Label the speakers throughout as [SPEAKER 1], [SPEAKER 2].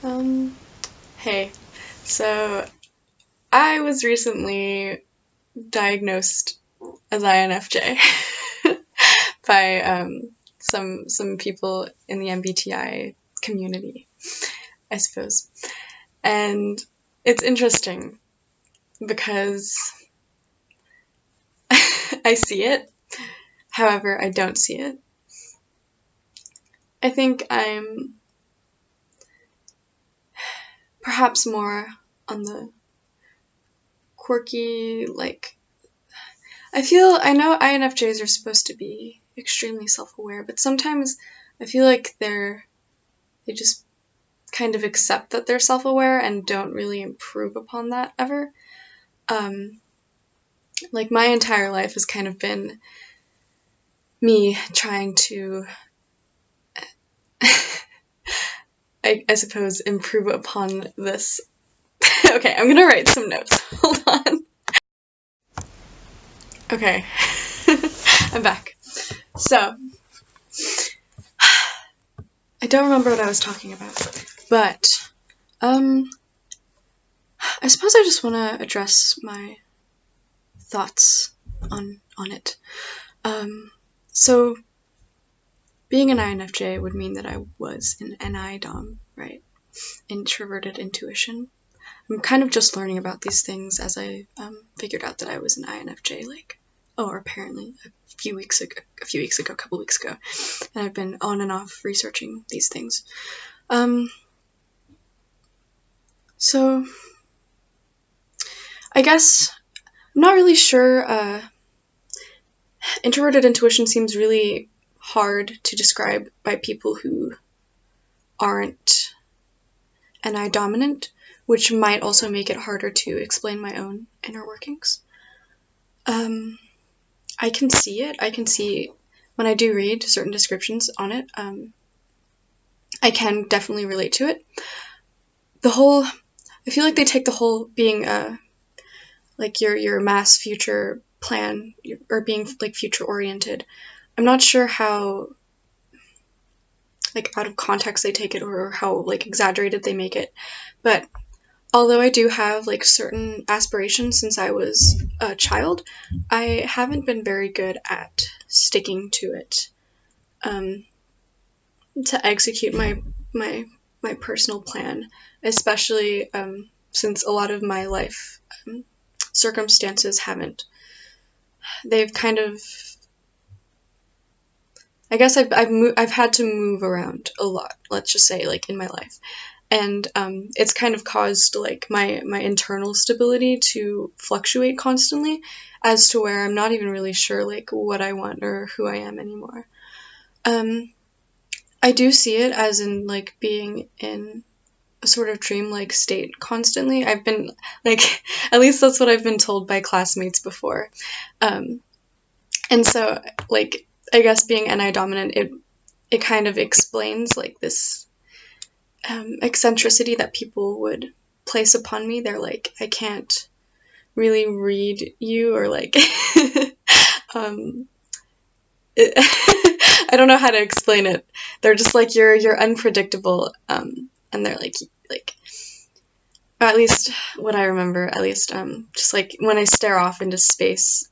[SPEAKER 1] Um, hey, so I was recently diagnosed as INFJ by some people in the MBTI community, I suppose. And it's interesting because I see it, however, I don't see it. I think I'm perhaps more on the quirky, I know INFJs are supposed to be extremely self-aware, but sometimes I feel like they just kind of accept that they're self-aware and don't really improve upon that ever. Like my entire life has kind of been me trying to, I suppose, improve upon this. Okay, I'm gonna write some notes. Hold on. Okay, I'm back. So, I don't remember what I was talking about, but, I suppose I just want to address my thoughts on it. So, being an INFJ would mean that I was an NI Dom, right? Introverted intuition. I'm kind of just learning about these things as I figured out that I was an INFJ, apparently a couple weeks ago, and I've been on and off researching these things. So I guess I'm not really sure. Introverted intuition seems really hard to describe by people who aren't NI dominant, which might also make it harder to explain my own inner workings. I can see it. I can see when I do read certain descriptions on it. I can definitely relate to it. I feel like they take the whole being like your mass future plan or being like future oriented. I'm not sure how like out of context they take it or how like exaggerated they make it, but although I do have like certain aspirations since I was a child, I haven't been very good at sticking to it to execute my personal plan, especially since a lot of my life circumstances they've kind of, I guess I've had to move around a lot, let's just say, like in my life. And it's kind of caused like my internal stability to fluctuate constantly as to where I'm not even really sure like what I want or who I am anymore. I do see it as in like being in a sort of dream-like state constantly. I've been like, at least that's what I've been told by classmates before. And so like, I guess being NI dominant, it kind of explains like this eccentricity that people would place upon me. They're like, I can't really read you, or like, I don't know how to explain it. They're just like, you're unpredictable, and they're like, or at least what I remember, at least, just like when I stare off into space,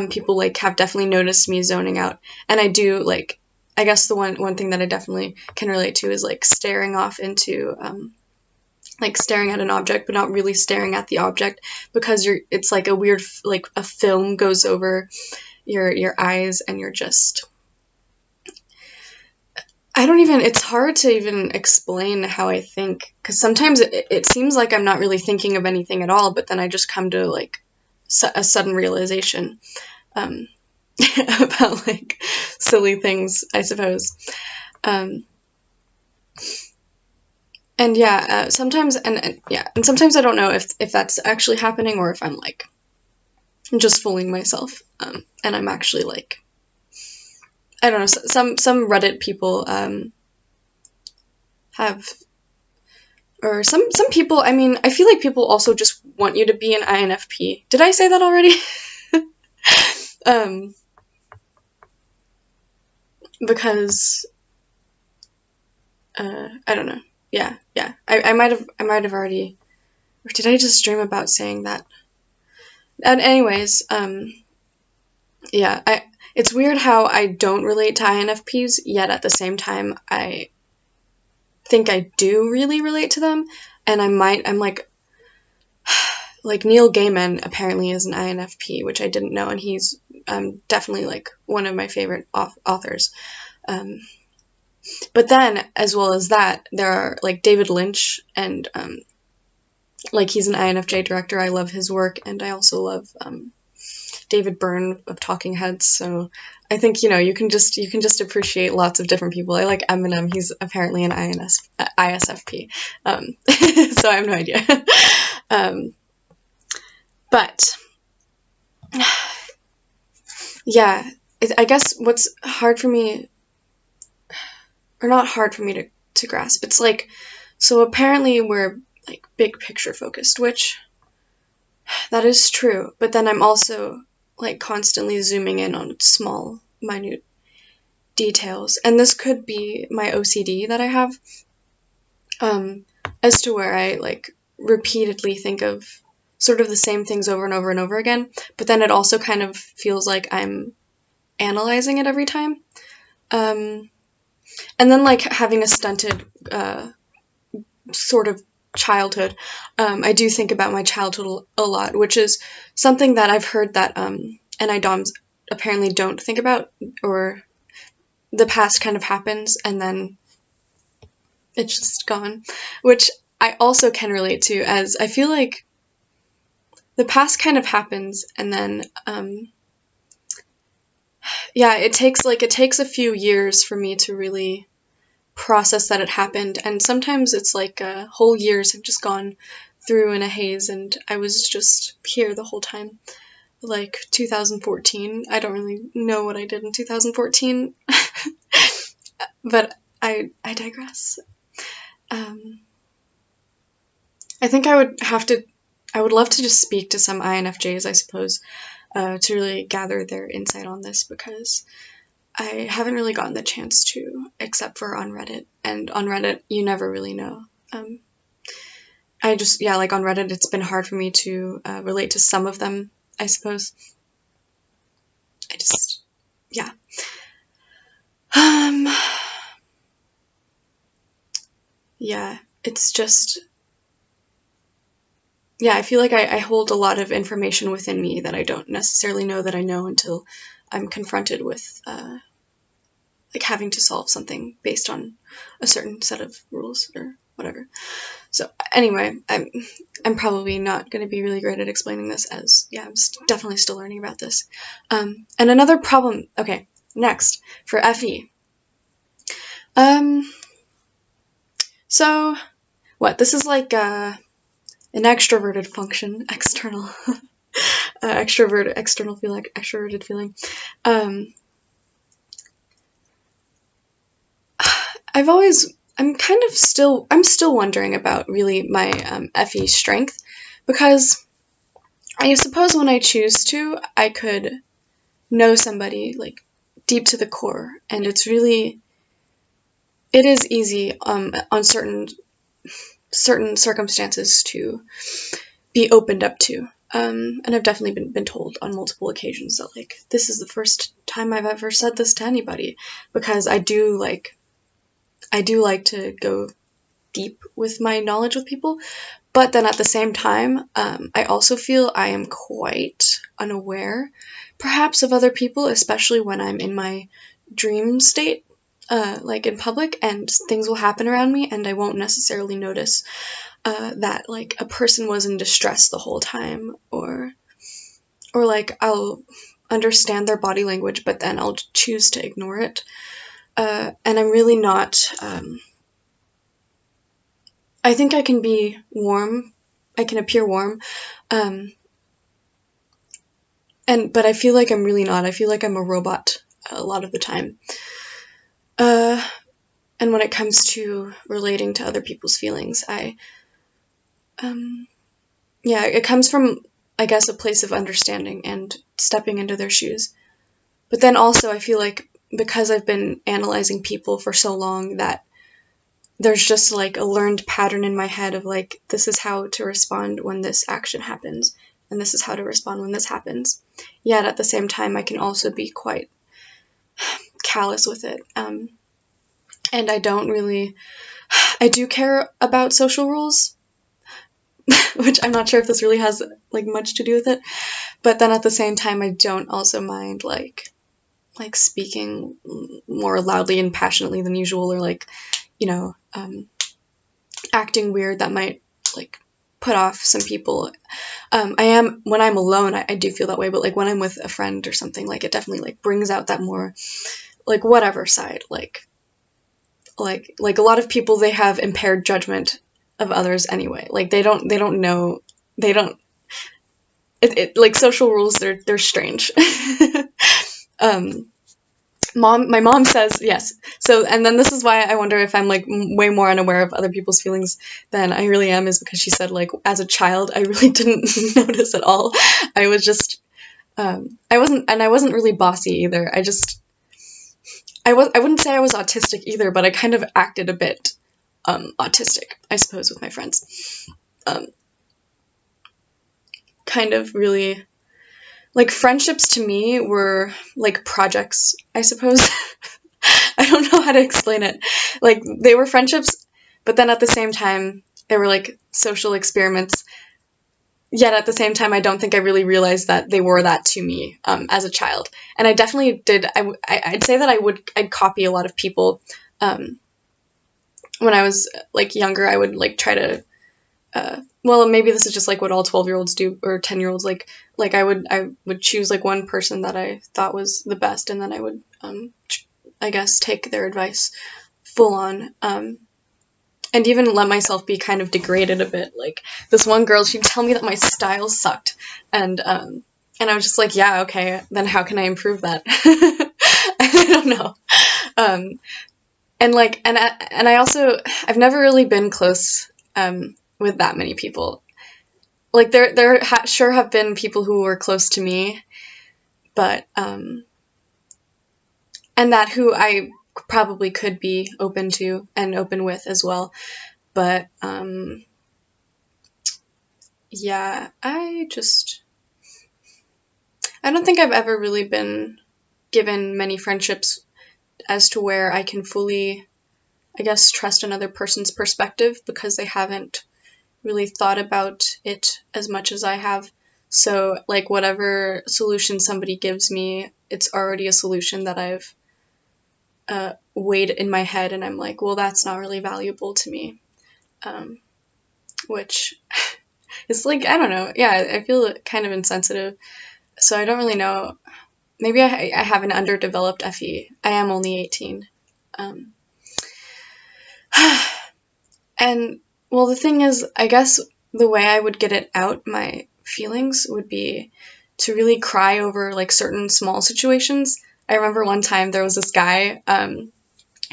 [SPEAKER 1] people like have definitely noticed me zoning out, and I do like, I guess the one thing that I definitely can relate to is like staring off into, like staring at an object, but not really staring at the object, because it's like a weird, like a film goes over your eyes, and you're just, it's hard to even explain how I think, because sometimes it seems like I'm not really thinking of anything at all, but then I just come to like a sudden realization about like silly things, I suppose. And yeah, sometimes and sometimes I don't know if that's actually happening or if I'm like just fooling myself, and I'm actually like, I don't know. Some Reddit people have, or some people. I mean, I feel like people also just want you to be an INFP. Did I say that already? Because I don't know. Yeah, yeah. I might have already, or did I just dream about saying that? And anyways, yeah, it's weird how I don't relate to INFPs, yet at the same time, I think I do really relate to them, and I'm like Neil Gaiman apparently is an INFP, which I didn't know, and he's definitely like one of my favorite authors. Um, but then, as well as that, there are like David Lynch, and like he's an INFJ director. I love his work, and I also love David Byrne of Talking Heads. So I think you can just appreciate lots of different people. I like Eminem. He's apparently an ISFP. So I have no idea. But yeah, I guess what's hard for me, or not hard for me to grasp, it's like, so apparently we're like big picture focused, which that is true, but then I'm also like constantly zooming in on small, minute details, and this could be my OCD that I have, as to where I like repeatedly think of sort of the same things over and over and over again, but then it also kind of feels like I'm analyzing it every time. And then like having a stunted sort of childhood, I do think about my childhood a lot, which is something that I've heard that NI-DOMs apparently don't think about, or the past kind of happens and then it's just gone, which I also can relate to, as I feel like the past kind of happens and then yeah, it takes a few years for me to really process that it happened, and sometimes it's like whole years have just gone through in a haze and I was just here the whole time. Like 2014, I don't really know what I did in 2014, but I digress. I think I would love to just speak to some INFJs, I suppose, to really gather their insight on this, because I haven't really gotten the chance to, except for on Reddit, and on Reddit you never really know. Like on Reddit it's been hard for me to relate to some of them, I suppose. Yeah. Yeah, it's just, yeah, I feel like I hold a lot of information within me that I don't necessarily know that I know until I'm confronted with like having to solve something based on a certain set of rules or whatever. So anyway, I'm probably not going to be really great at explaining this, as yeah, I'm definitely still learning about this. And another problem, okay, next for FE. So what, this is like an extroverted function, external extroverted feeling. I'm still wondering about really my FE strength, because I suppose when I choose to, I could know somebody like deep to the core, and it is easy on certain circumstances to be opened up to. And I've definitely been told on multiple occasions that like this is the first time I've ever said this to anybody, because I do like to go deep with my knowledge with people, but then at the same time, I also feel I am quite unaware, perhaps, of other people, especially when I'm in my dream state, like in public, and things will happen around me, and I won't necessarily notice that like a person was in distress the whole time, or like I'll understand their body language, but then I'll choose to ignore it. And I'm really not, I think I can be warm, I can appear warm, but I feel like I'm really not. I feel like I'm a robot a lot of the time. And when it comes to relating to other people's feelings, it comes from, I guess, a place of understanding and stepping into their shoes. But then also I feel like because I've been analyzing people for so long, that there's just like a learned pattern in my head of like, this is how to respond when this action happens, and this is how to respond when this happens. Yet at the same time, I can also be quite callous with it. And I do care about social rules, which I'm not sure if this really has like much to do with it. But then at the same time, I don't also mind like speaking more loudly and passionately than usual, or like, acting weird that might like put off some people. I am, when I'm alone, I do feel that way, but like when I'm with a friend or something, like it definitely like brings out that more like whatever side, like a lot of people, they have impaired judgment of others anyway. Like they don't know, like social rules, they're strange. My mom says yes. So, and then this is why I wonder if I'm like way more unaware of other people's feelings than I really am, is because she said like as a child I really didn't notice at all. I was just I wasn't really bossy either. I wouldn't say I was autistic either, but I kind of acted a bit autistic, I suppose, with my friends. Kind of really, like, friendships to me were like projects, I suppose. I don't know how to explain it. Like, they were friendships, but then at the same time, they were like social experiments. Yet at the same time, I don't think I really realized that they were that to me as a child. And I definitely did. I'd say that I'd copy a lot of people. When I was like younger, I would like try to. Well, maybe this is just like what all 12-year-olds do, or 10-year-olds. Like I would choose like one person that I thought was the best, and then I would I guess take their advice full on. And even let myself be kind of degraded a bit. Like, this one girl, she'd tell me that my style sucked, and I was just like, yeah, okay, then how can I improve that? I don't know. And like, and I also, I've never really been close with that many people. Like, there sure have been people who were close to me, but and that who I probably could be open to and open with as well. But yeah, I don't think I've ever really been given many friendships as to where I can fully, I guess, trust another person's perspective, because they haven't really thought about it as much as I have. So like whatever solution somebody gives me, it's already a solution that I've weighed in my head, and I'm like, well, that's not really valuable to me, which is like, I don't know, yeah, I feel kind of insensitive, so I don't really know, maybe I have an underdeveloped FE. I am only 18, and well, the thing is, I guess the way I would get it out, my feelings, would be to really cry over like certain small situations. I remember one time there was this guy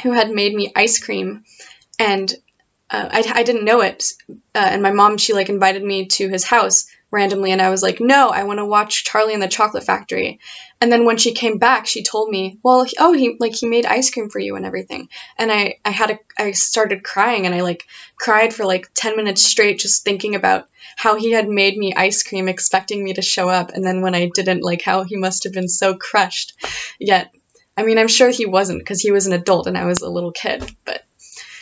[SPEAKER 1] who had made me ice cream, and I didn't know it. And my mom, she like invited me to his house randomly, and I was like, no, I want to watch Charlie and the Chocolate Factory. And then when she came back, she told me, well, he made ice cream for you and everything. And I started crying, and I like cried for like 10 minutes straight, just thinking about how he had made me ice cream, expecting me to show up, and then when I didn't, like how he must have been so crushed. Yet, I mean, I'm sure he wasn't, because he was an adult and I was a little kid, but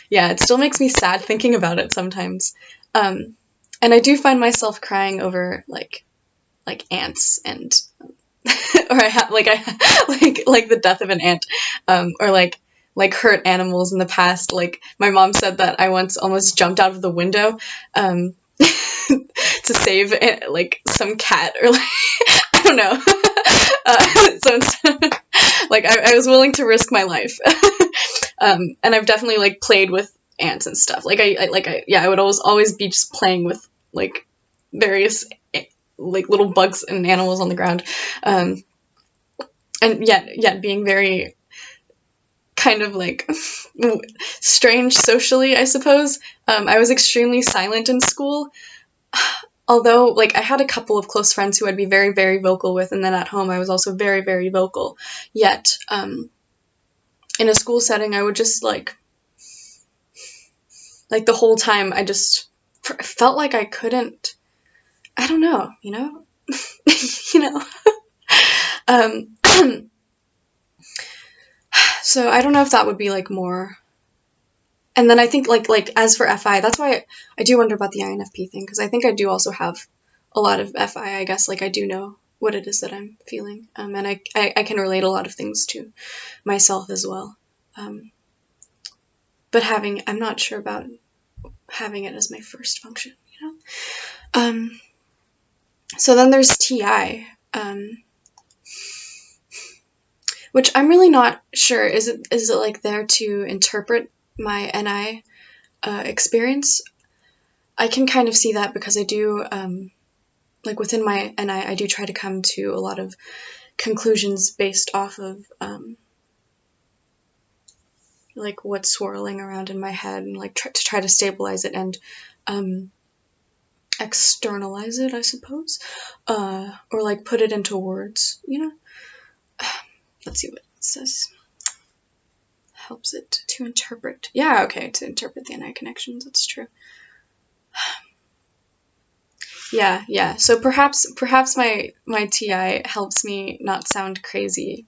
[SPEAKER 1] yeah, it still makes me sad thinking about it sometimes. And I do find myself crying over like ants, and or like the death of an ant, or like hurt animals in the past. Like, my mom said that I once almost jumped out of the window to save like some cat, or like I don't know. So like I was willing to risk my life. And I've definitely like played with ants and stuff. Like I would always be just playing with like various like little bugs and animals on the ground. And yet being very kind of like strange socially, I suppose. I was extremely silent in school. Although, like, I had a couple of close friends who I'd be very, very vocal with, and then at home I was also very, very vocal. Yet, in a school setting, I would just, like, like the whole time I just felt like I couldn't, I don't know, you know? You know? So I don't know if that would be like more. And then I think like as for FI, that's why I do wonder about the INFP thing, because I think I do also have a lot of FI, I guess. Like I do know what it is that I'm feeling, and I can relate a lot of things to myself as well. But I'm not sure about having it as my first function, you know? So then there's TI, which I'm really not sure. Is it like there to interpret my NI experience? I can kind of see that because I do, like within my NI, I do try to come to a lot of conclusions based off of like what's swirling around in my head, and like to try to stabilize it and externalize it, I suppose, or like put it into words, you know? Let's see what it says. Helps it to interpret. Yeah, okay, to interpret the NI connections, that's true. Yeah. So perhaps my TI helps me not sound crazy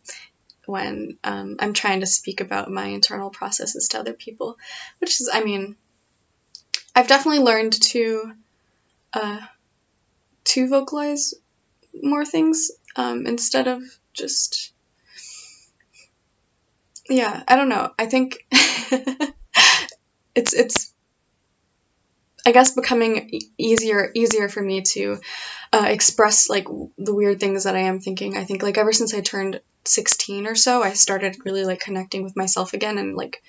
[SPEAKER 1] when I'm trying to speak about my internal processes to other people, which is, I mean, I've definitely learned to vocalize more things instead of just, yeah, I don't know. I think it's I guess becoming easier for me to express like the weird things that I am thinking. I think like ever since I turned 16 or so, I started really like connecting with myself again, and like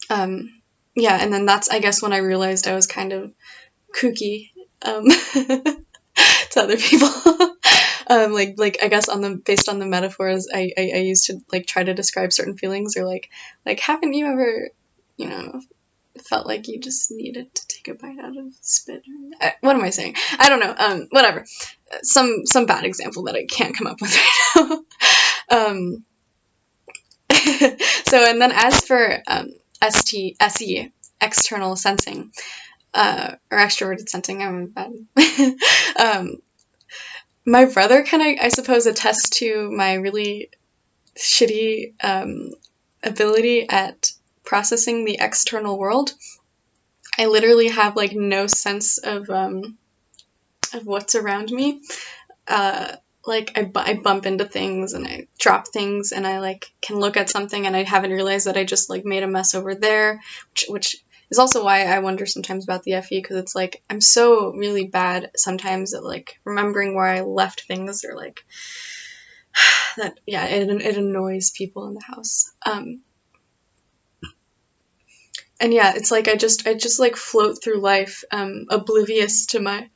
[SPEAKER 1] yeah, and then that's, I guess, when I realized I was kind of kooky to other people. Like I guess based on the metaphors I used to like try to describe certain feelings, or like haven't you ever, you know, felt like you just needed to take a bite out of spit? What am I saying? I don't know. Whatever. Some bad example that I can't come up with right now. So, and then as for SE, external sensing, or extroverted sensing, I'm bad. My brother can, I suppose, attest to my really shitty ability at processing the external world. I literally have like no sense of what's around me. Like I bump into things and I drop things, and I like can look at something and I haven't realized that I just like made a mess over there, which is also why I wonder sometimes about the FE, because it's like I'm so really bad sometimes at like remembering where I left things, or like that, yeah, it annoys people in the house. And yeah, it's like I just like float through life oblivious to my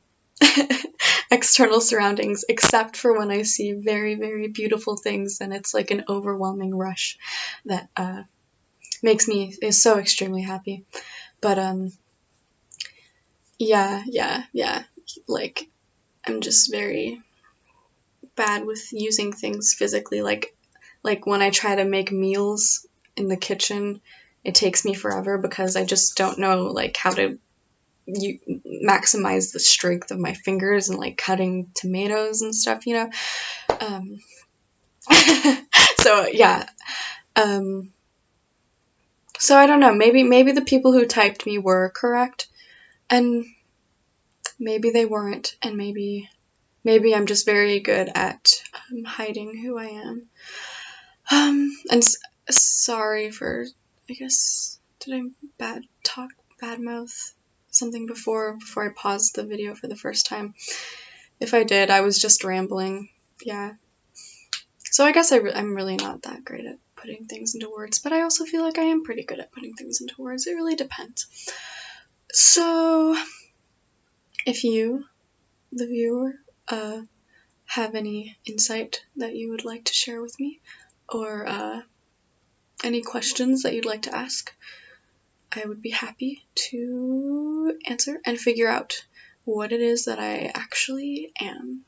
[SPEAKER 1] external surroundings, except for when I see very, very beautiful things, and it's like an overwhelming rush that is so extremely happy. But yeah, like I'm just very bad with using things physically, like when I try to make meals in the kitchen, it takes me forever because I just don't know like how to maximize the strength of my fingers and like cutting tomatoes and stuff, you know. So yeah, so I don't know, maybe the people who typed me were correct, and maybe they weren't, and maybe I'm just very good at hiding who I am. And sorry for, I guess, did I badmouth something before I paused the video for the first time? If I did, I was just rambling. Yeah. So I guess I'm really not that great at putting things into words, but I also feel like I am pretty good at putting things into words. It really depends. So if you, the viewer, have any insight that you would like to share with me, or any questions that you'd like to ask, I would be happy to answer and figure out what it is that I actually am.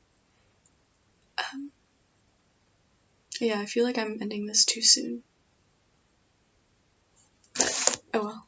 [SPEAKER 1] Yeah, I feel like I'm ending this too soon. But, oh well.